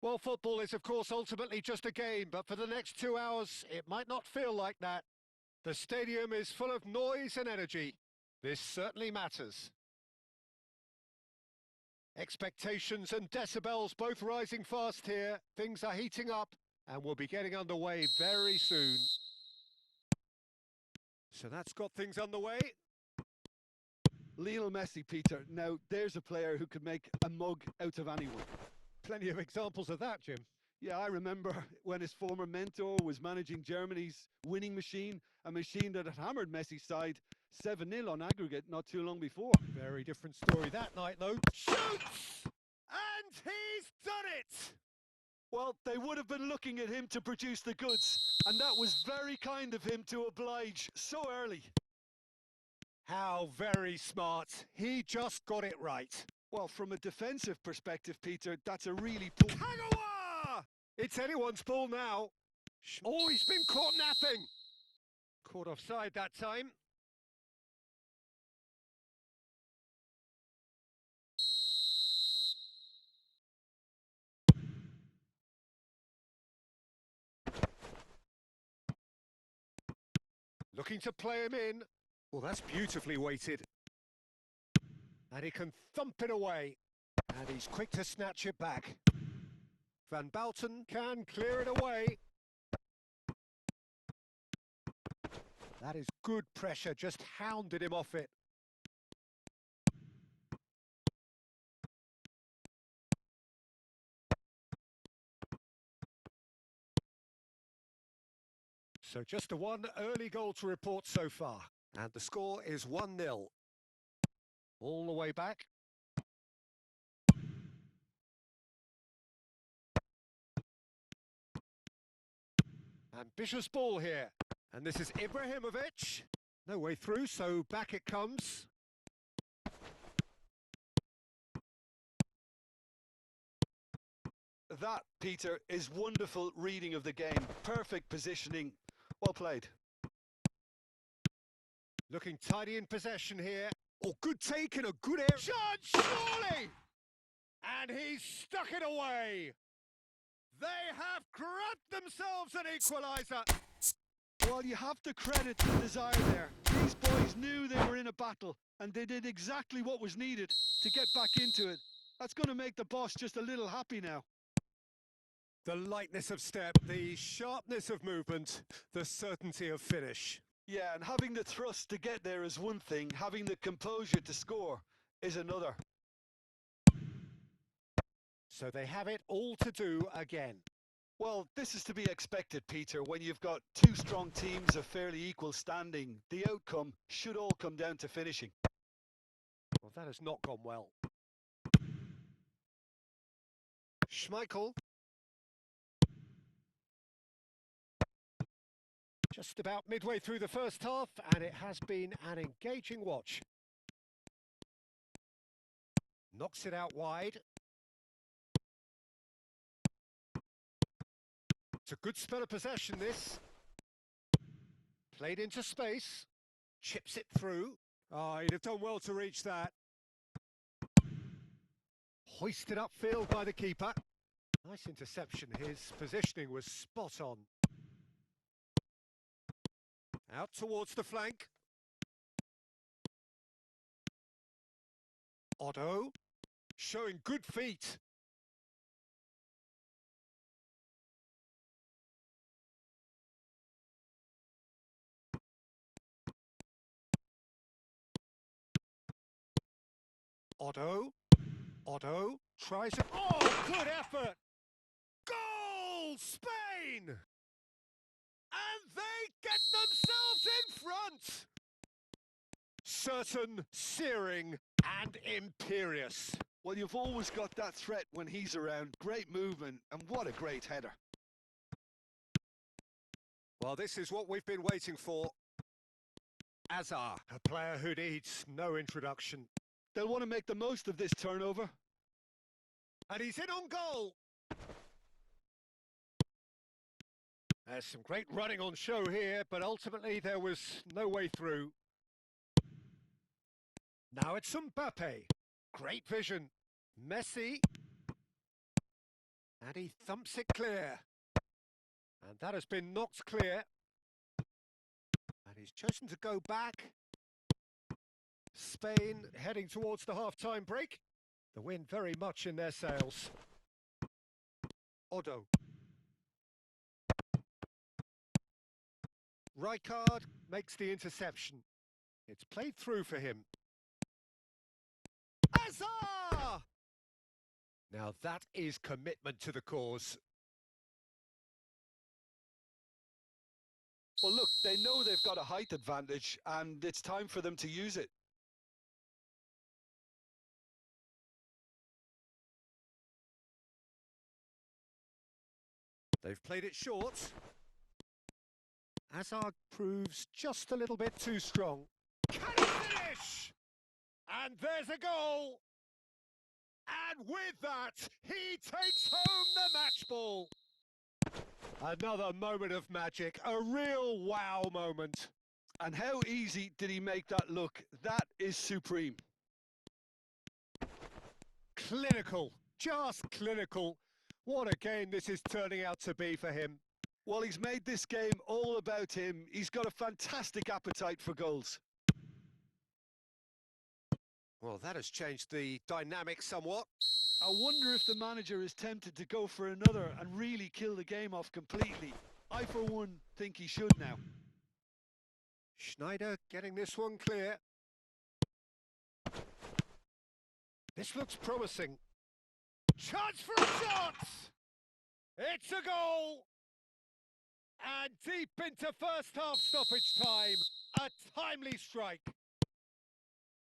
Well, football is, of course, ultimately just a game, but for the next 2 hours, it might not feel like that. The stadium is full of noise and energy. This certainly matters. Expectations and decibels both rising fast here. Things are heating up, and we'll be getting underway very soon. So that's got things underway. Lionel Messi, Peter. Now, there's a player who could make a mug out of anyone. Plenty of examples of that, Jim. Yeah, I remember when his former mentor was managing Germany's winning machine, a machine that had hammered Messi's side 7-0 on aggregate not too long before. Very different story that night, though. Shoots! And he's done it! Well, they would have been looking at him to produce the goods, and that was very kind of him to oblige so early. How very smart. He just got it right. Well, from a defensive perspective, Peter, that's a really poor... Kagawa! It's anyone's ball now. Oh, he's been caught napping. Caught offside that time. Looking to play him in. Well, that's beautifully weighted. And he can thump it away. And he's quick to snatch it back. Van Bouten can clear it away. That is good pressure, just hounded him off it. So just a one early goal to report so far. And the score is 1-0. All the way back. Ambitious ball here. And this is Ibrahimovic. No way through, so back it comes. That, Peter, is wonderful reading of the game. Perfect positioning. Well played. Looking tidy in possession here. Oh, good take in a good area. Shot, surely! And he's stuck it away. They have grabbed themselves an equaliser. Well, you have to credit the desire there. These boys knew they were in a battle, and they did exactly what was needed to get back into it. That's going to make the boss just a little happy now. The lightness of step, the sharpness of movement, the certainty of finish. Yeah, and having the thrust to get there is one thing, having the composure to score is another. So they have it all to do again. Well, this is to be expected, Peter. When you've got two strong teams of fairly equal standing, the outcome should all come down to finishing. Well, that has not gone well. Schmeichel. Just about midway through the first half, and it has been an engaging watch. Knocks it out wide. It's a good spell of possession, this. Played into space. Chips it through. Oh, he'd have done well to reach that. Hoisted upfield by the keeper. Nice interception. His positioning was spot on. Out towards the flank. Otto. Showing good feet. Otto tries it. Oh, good effort! Goal, Spain! And they get themselves in front! Certain, searing, and imperious. Well, you've always got that threat when he's around. Great movement, and what a great header. Well, this is what we've been waiting for. Azar, a player who needs no introduction. They'll want to make the most of this turnover. And he's in on goal. There's some great running on show here, but ultimately there was no way through. Now it's Mbappe. Great vision. Messi. And he thumps it clear. And that has been knocked clear. And he's chosen to go back. Spain heading towards the half-time break. The wind very much in their sails. Odo. Rijkaard makes the interception. It's played through for him. Azar! Now that is commitment to the cause. Well, look, they know they've got a height advantage, and it's time for them to use it. They've played it short. Azar proves just a little bit too strong. Can he finish? And there's a goal. And with that, he takes home the match ball. Another moment of magic, a real wow moment. And how easy did he make that look? That is supreme. Clinical, just clinical. What a game this is turning out to be for him. Well, he's made this game all about him. He's got a fantastic appetite for goals. Well, that has changed the dynamic somewhat. I wonder if the manager is tempted to go for another and really kill the game off completely. I, for one, think he should now. Schneider getting this one clear. This looks promising. Chance for a shot! It's a goal! And deep into first half stoppage time, a timely strike.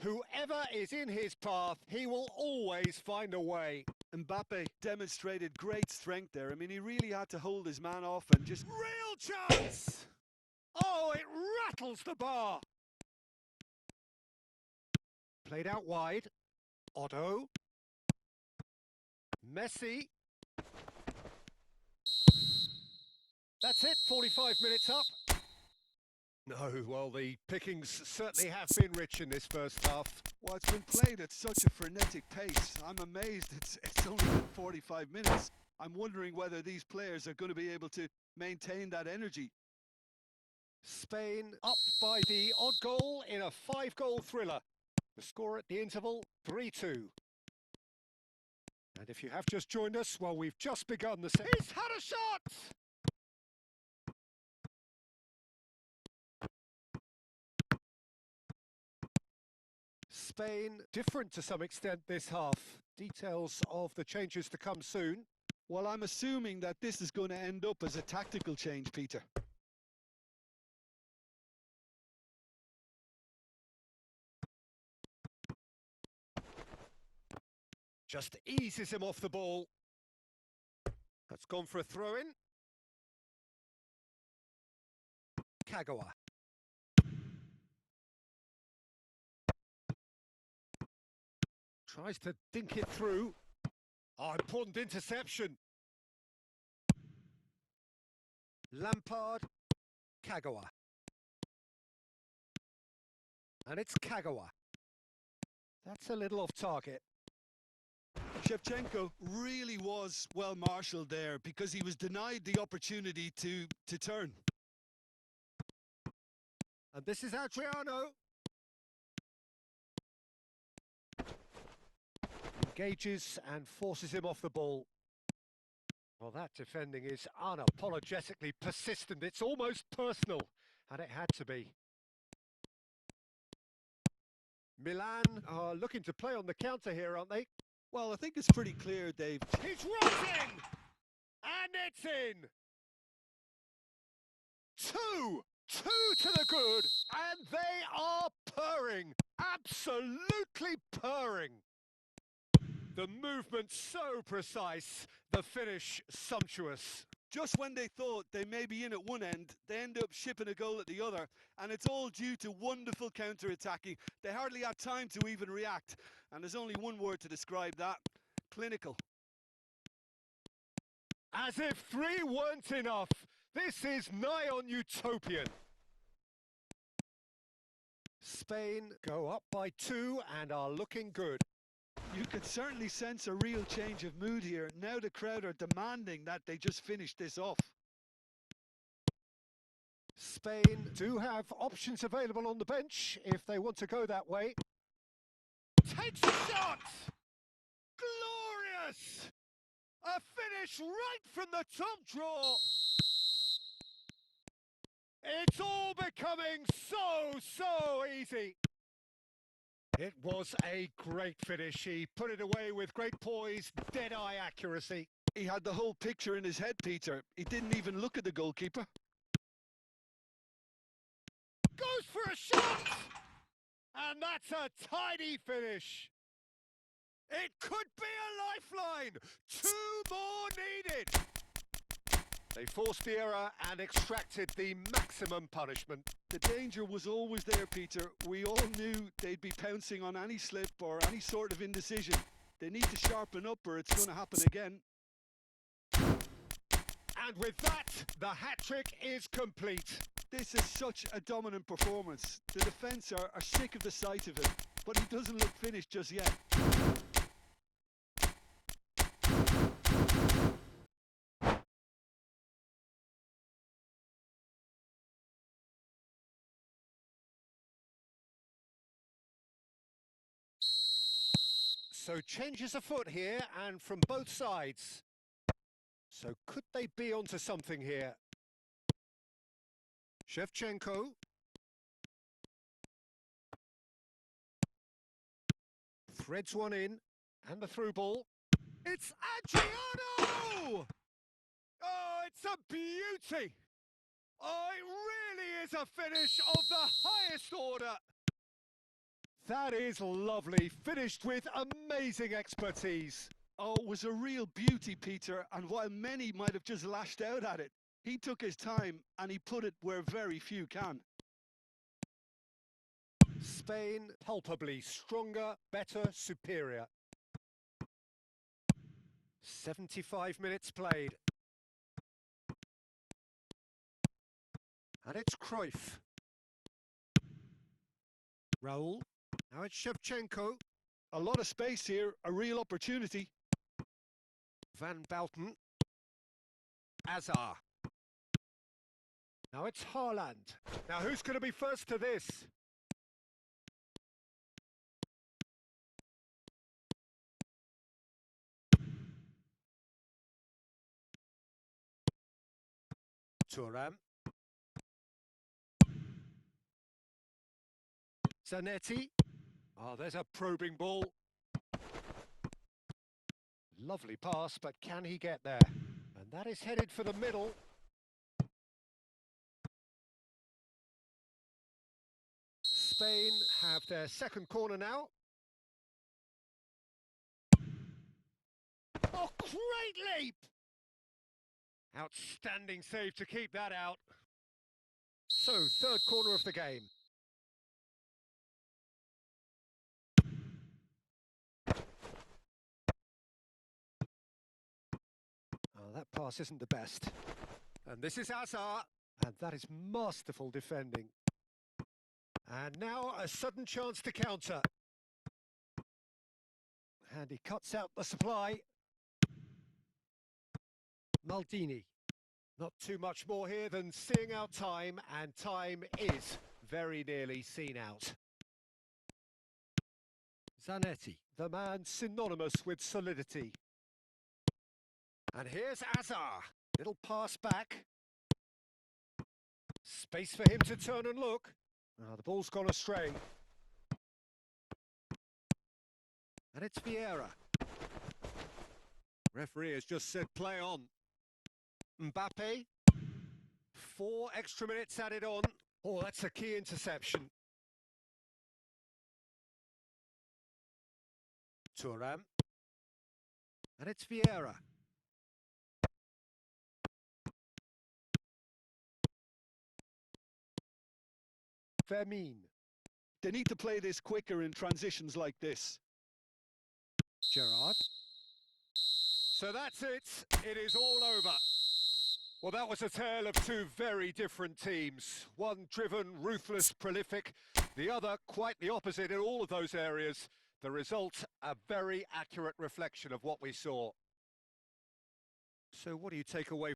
Whoever is in his path, he will always find a way. Mbappe demonstrated great strength there. I mean, he really had to hold his man off and just... Real chance! Oh, it rattles the bar. Played out wide. Otto. Messi. That's it, 45 minutes up. No, well, the pickings certainly have been rich in this first half. Well, it's been played at such a frenetic pace. I'm amazed it's only been 45 minutes. I'm wondering whether these players are going to be able to maintain that energy. Spain up by the odd goal in a 5-goal thriller. The score at the interval, 3-2. And if you have just joined us, well, we've just begun the... He's had a shot! Spain different to some extent this half. Details of the changes to come soon. Well, I'm assuming that this is going to end up as a tactical change, Peter. Just eases him off the ball. That's gone for a throw-in. Kagawa. Tries to dink it through. Oh, important interception. Lampard. Kagawa. And it's Kagawa. That's a little off target. Shevchenko really was well marshalled there because he was denied the opportunity to turn. And this is Adriano. Engages and forces him off the ball. Well, that defending is unapologetically persistent. It's almost personal, and it had to be. Milan are looking to play on the counter here, aren't they? Well, I think it's pretty clear, Dave. He's rising! And it's in! Two to the good, and they are purring. Absolutely purring. The movement so precise, the finish sumptuous. Just when they thought they may be in at one end, they end up shipping a goal at the other, and it's all due to wonderful counter-attacking. They hardly had time to even react, and there's only one word to describe that: clinical. As if 3 weren't enough, this is nigh on utopian. Spain go up by 2 and are looking good. You could certainly sense a real change of mood here. Now the crowd are demanding that they just finish this off. Spain do have options available on the bench if they want to go that way. Takes a shot! Glorious! A finish right from the top draw! It's all becoming so easy. It was a great finish. He put it away with great poise, dead-eye accuracy. He had the whole picture in his head, Peter. He didn't even look at the goalkeeper. Goes for a shot! And that's a tidy finish. It could be a lifeline. 2 more needed. They forced the error and extracted the maximum punishment. The danger was always there, Peter. We all knew they'd be pouncing on any slip or any sort of indecision. They need to sharpen up or it's going to happen again. And with that, the hat-trick is complete. This is such a dominant performance. The defence are sick of the sight of him, but he doesn't look finished just yet. So changes afoot here and from both sides. So could they be onto something here? Shevchenko. Threads one in and the through ball. It's Adriano! Oh, it's a beauty! Oh, it really is a finish of the highest order. That is lovely, finished with amazing expertise. Oh, it was a real beauty, Peter, and while many might have just lashed out at it, he took his time and he put it where very few can. Spain palpably stronger, better, superior. 75 minutes played. And it's Cruyff. Raul. Now it's Shevchenko. A lot of space here, a real opportunity. Van Bouten. Azar. Now it's Haaland. Now who's going to be first to this? Thuram. Zanetti. Oh, there's a probing ball. Lovely pass, but can he get there? And that is headed for the middle. Spain have their second corner now. Oh, great leap! Outstanding save to keep that out. So, third corner of the game. Oh, that pass isn't the best. And this is Azar, and that is masterful defending. And now a sudden chance to counter. And he cuts out the supply. Maldini. Not too much more here than seeing out time, and time is very nearly seen out. Zanetti, the man synonymous with solidity. And here's Azar. Little pass back. Space for him to turn and look. Oh, the ball's gone astray. And it's Vieira. Referee has just said play on. Mbappe. 4 extra minutes added on. Oh, that's a key interception. Thuram. And it's Vieira. Fermin. They need to play this quicker in transitions like this. Gerard. So that's it. It is all over. Well, that was a tale of two very different teams. One driven, ruthless, prolific. The other quite the opposite in all of those areas. The result, a very accurate reflection of what we saw. So what do you take away